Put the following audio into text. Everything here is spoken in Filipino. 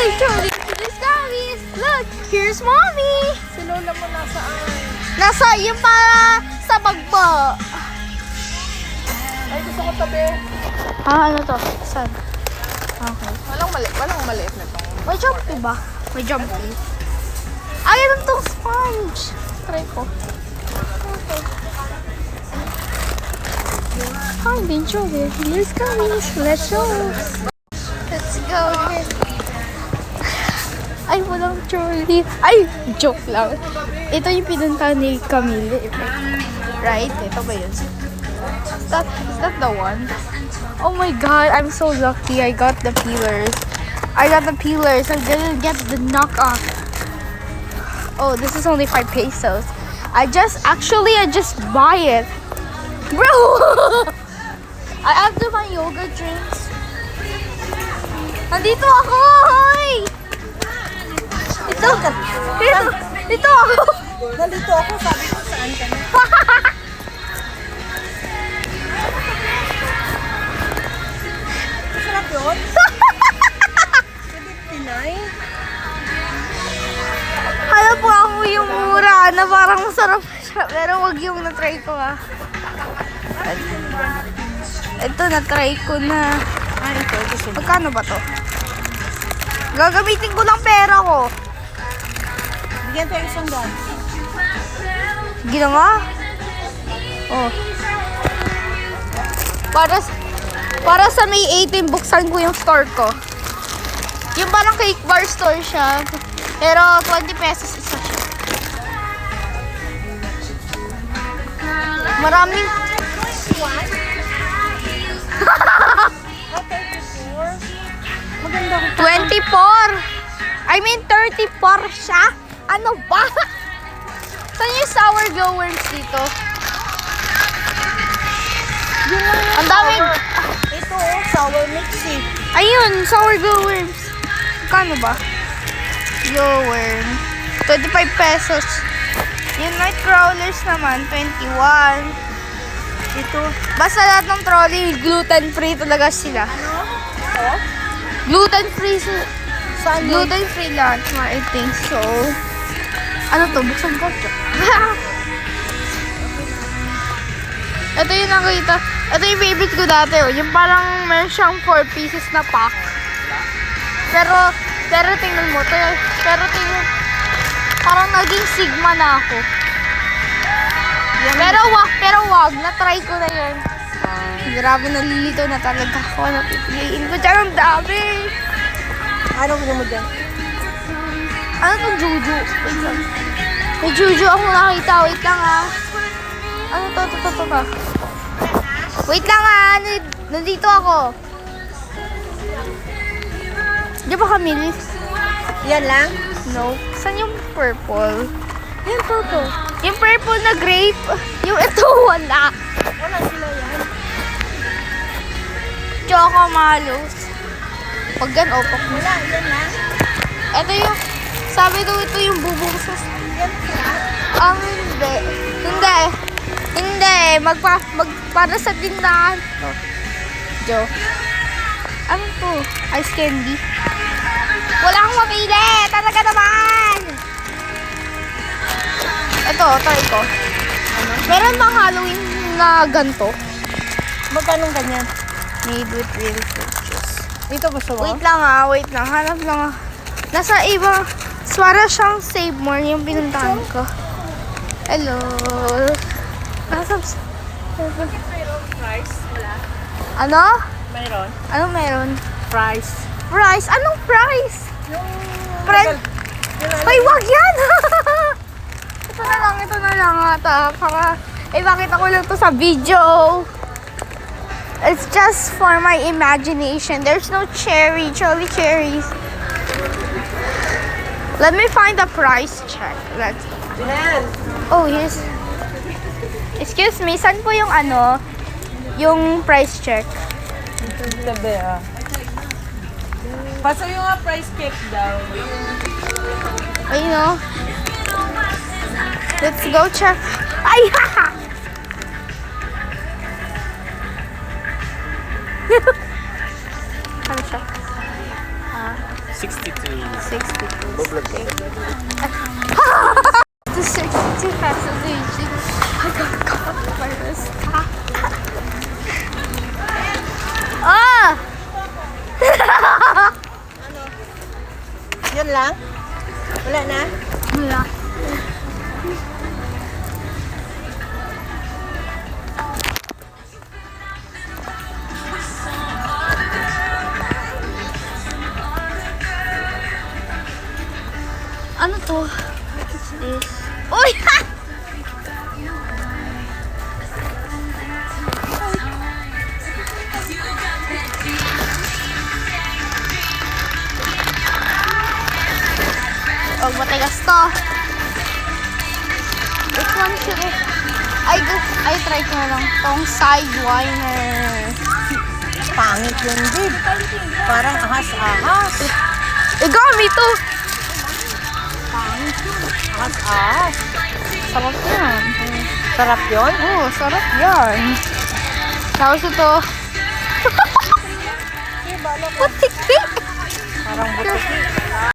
They totally this gummies. Look, here's mommy. Si Lola mo nasaan? Nasa yung para sa bagbo. Ay, gusto ko tabi. Ah, ano to? Saan? Okay. Walang maliit na to. May jumpy ba? May jumpy. Ay, ano tong sponge? Try ko. Okay. Hi, Benjo. Here's gummies. Let's go. Let's go. Ay, walang trolley. Ay, joke lang. Ito yung pinunta ni Camille. Right? Ito ba yun? Is that the one? Oh my god, I'm so lucky. I got the peelers. I'm gonna get the knockoff. Oh, this is only 5 pesos. I just buy it. Bro! I have to buy yoga drinks. Nandito ako! Hoy! Ito ako! Nalito ako, sabi ko saan ka na. Masarap yun? Pinay? Hala po ako yung mura na parang masarap siya. Pero wag yung na-try ko Ito na-try ko na. Ah, ito. Gusto mo. Magkano ba to? Gagamitin ko lang pera ko. Bigyan tayo isang daan. Ginawa? Oh. Para sa May 18, buksan ko yung store ko. Yung parang cake bar store siya. Pero 20 pesos isa siya. Maraming... Maganda ko. 24! I mean 34 siya? Ano ba? Saan yung sour glow worms dito? Ang daming... Ito, sour mix eh. Ayun, sour glow worms. Kano ba? Glow worm. 25 pesos. Yung night crawlers naman, 21. Ito. Basta lahat ng trolley, gluten-free talaga sila. Ito? Gluten-free sila. Saan yun? Gluten-free lunch, I think so. Ano to? Buksan ko. Ito yung nakita. Ito yung favorite ko dati. Oh. Yung parang meron siyang 4 pieces na pack. Pero tingnan mo. Parang naging sigma na ako. Pero wag. Na-try ko na yun. Grabe, nalilito na talaga ako. Napipiliin ko dyan ang dami. Ano gusto mo dyan? Ano tong juju? Wait lang. May juju ako nakita. Wait lang Ano to? Wait lang Nandito ako. Di ba Camille? Yan lang? No. Saan yung purple? Yan, purple. Yung purple na grape. Yung ito wala. Wala sila yan. Choco malos. Pag gan opak mo. Wala, yan lang. Ito yung, sabi daw ito yung bubong sa... Yan sila. Hindi. Para sa tindahan. Oh. Jo. Ano to? Ice candy. Wala akong mapili. Talaga naman. Ito, try ko. Ano? Meron bang Halloween na ganito? Magkano ganyan? Made with real fruit juice. Ito gusto mo? Wait lang Hanap lang Nasa iba. Swara siyang Save More yung pinuntahan ko. Hello. Mayroon fries? Wala. Ano? Mayroon? Anong meron? Fries. Price? Anong price? Yung... Friend? Ay, wag yan! Ito na lang ata. Bakit ako lang to sa video? It's just for my imagination. There's no cherry cherries. Let me find the price check. Yan. Oh, here's... Excuse me, saan po yung yung price check? Tabi Paso yung price cake daw. Ayun o. Let's go check. Ay, haha! Ano siya? 62. 62. Okay. The 62 pesos each. I got caught by the stock. Ah! Yun lang? Wala na? Wala. Ano to? What's this? Uy! Oh, matigas to. Which one should I try ko na lang tong Sidewiner. Pangit yun, babe. Parang ahas-ahas. Ikaw, me too. Ahas-ahas. Sarap yan. Sarap yun? Oo, sarap yan. Tapos ito. Putik-tik. Parang butik.